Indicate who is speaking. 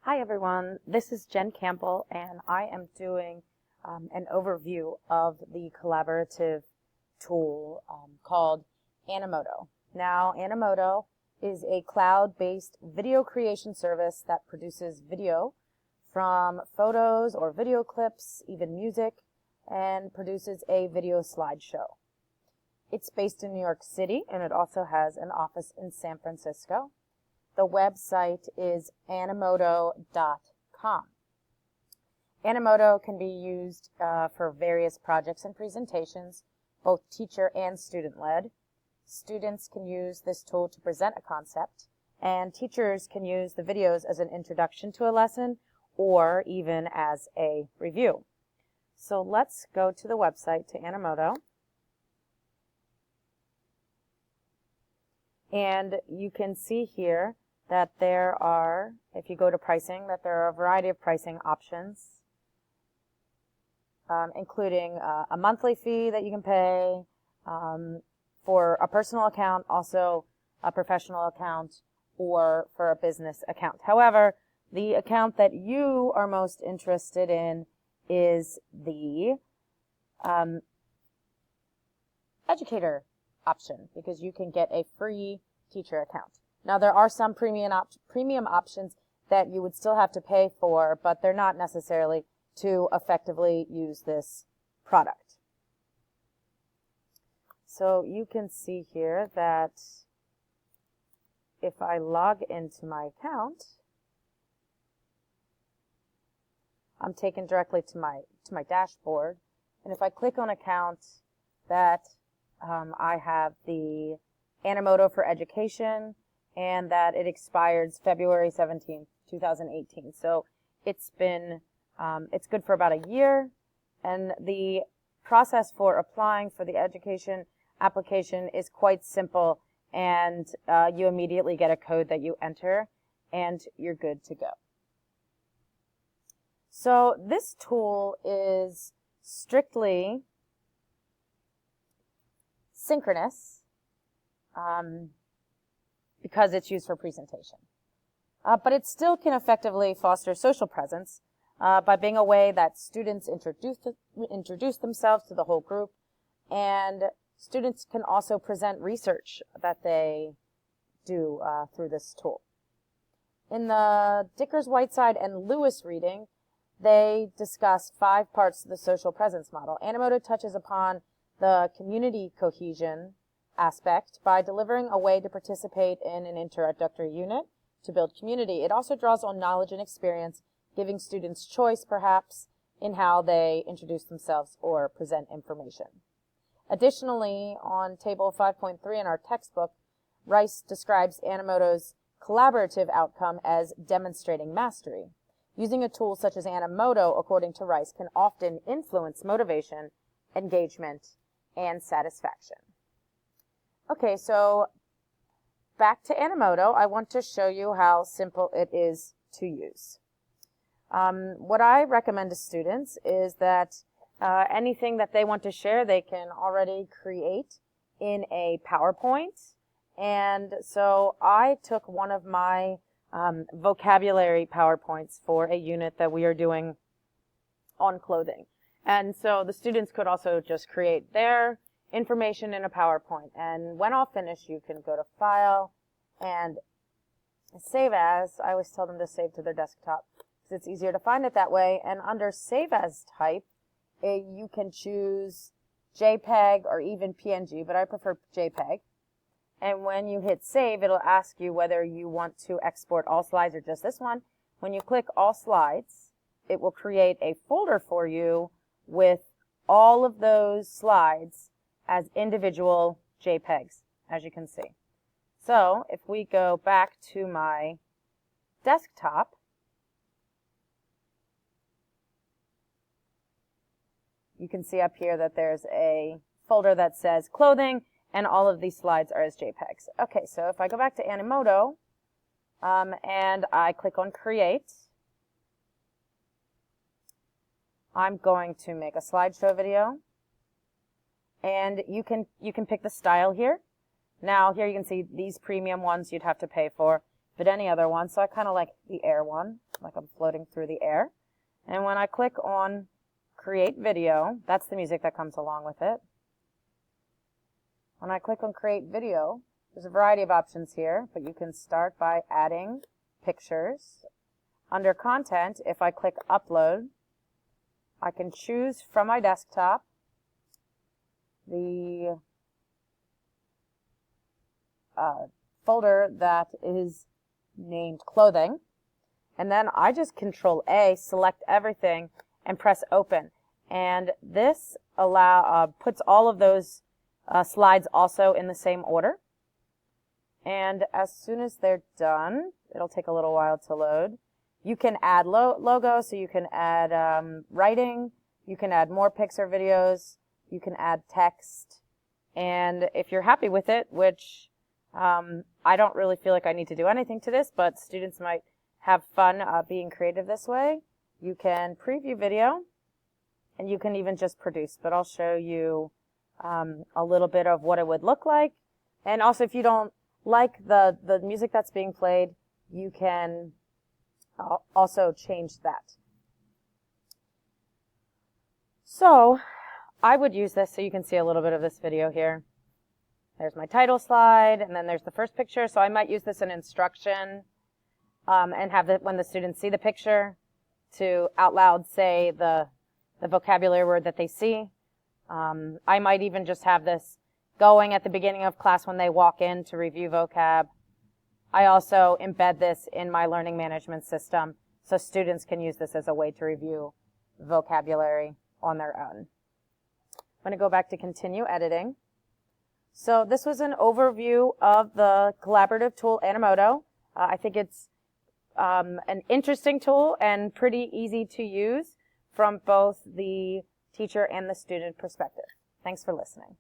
Speaker 1: Hi everyone, this is Jen Campbell and I am doing an overview of the collaborative tool called Animoto. Now Animoto is a cloud-based video creation service that produces video from photos or video clips, even music, and produces a video slideshow. It's based in New York City and it also has an office in San Francisco. The website is animoto.com. Animoto can be used for various projects and presentations, both teacher and student-led. Students can use this tool to present a concept, and teachers can use the videos as an introduction to a lesson or even as a review. So let's go to the website, to Animoto. And you can see here that there are, if you go to pricing, that there are a variety of pricing options, including a monthly fee that you can pay for a personal account, also a professional account, or for a business account. However, the account that you are most interested in is the educator option, because you can get a free teacher account. Now, there are some premium options that you would still have to pay for, but they're not necessarily to effectively use this product. So you can see here that if I log into my account, I'm taken directly to my dashboard. And if I click on account, that I have the Animoto for Education, and that it expires February 17, 2018. So it's been, it's good for about a year, and the process for applying for the education application is quite simple, and you immediately get a code that you enter, and you're good to go. So this tool is strictly synchronous, because it's used for presentation. But it still can effectively foster social presence by being a way that students introduce themselves to the whole group, and students can also present research that they do through this tool. In the Dickers, Whiteside, and Lewis reading, they discuss 5 parts of the social presence model. Animoto touches upon the community cohesion aspect by delivering a way to participate in an introductory unit to build community. It also draws on knowledge and experience, giving students choice, perhaps, in how they introduce themselves or present information. Additionally, on table 5.3 in our textbook, Rice describes Animoto's collaborative outcome as demonstrating mastery. Using a tool such as Animoto, according to Rice, can often influence motivation, engagement, and satisfaction. Okay, so back to Animoto, I want to show you how simple it is to use. What I recommend to students is that anything that they want to share, they can already create in a PowerPoint. And so I took one of my vocabulary PowerPoints for a unit that we are doing on clothing. And so the students could also just create their information in a PowerPoint, and when all finished, you can go to File and Save As. I always tell them to save to their desktop because it's easier to find it that way. And under Save As type, you can choose JPEG or even PNG, but I prefer JPEG. And when you hit Save, it'll ask you whether you want to export all slides or just this one. When you click All Slides, it will create a folder for you with all of those slides as individual JPEGs, as you can see. So if we go back to my desktop, you can see up here that there's a folder that says clothing, and all of these slides are as JPEGs. Okay, so if I go back to Animoto, and I click on Create, I'm going to make a slideshow video. And you can pick the style here. Now here you can see these premium ones you'd have to pay for, but any other one. So I kind of like the Air one. like I'm floating through the air. And when I click on Create Video, that's the music that comes along with it. When I click on Create Video, there's a variety of options here, but you can start by adding pictures. Under Content, if I click Upload, I can choose from my desktop the folder that is named Clothing, and then I just Control A, select everything, and press Open. And this puts all of those slides also in the same order. And as soon as they're done, it'll take a little while to load. You can add logos, so you can add writing, you can add more Pixar videos, you can add text, and if you're happy with it, which I don't really feel like I need to do anything to this, but students might have fun being creative this way, you can preview video, and you can even just produce, but I'll show you a little bit of what it would look like. And also, if you don't like the music that's being played, you can also change that. So I would use this so you can see a little bit of this video here. There's my title slide, and then there's the first picture. So I might use this in instruction and have when the students see the picture to out loud say the vocabulary word that they see. I might even just have this going at the beginning of class when they walk in to review vocab. I also embed this in my learning management system so students can use this as a way to review vocabulary on their own. I'm going to go back to continue editing. So this was an overview of the collaborative tool Animoto. I think it's an interesting tool and pretty easy to use from both the teacher and the student perspective. Thanks for listening.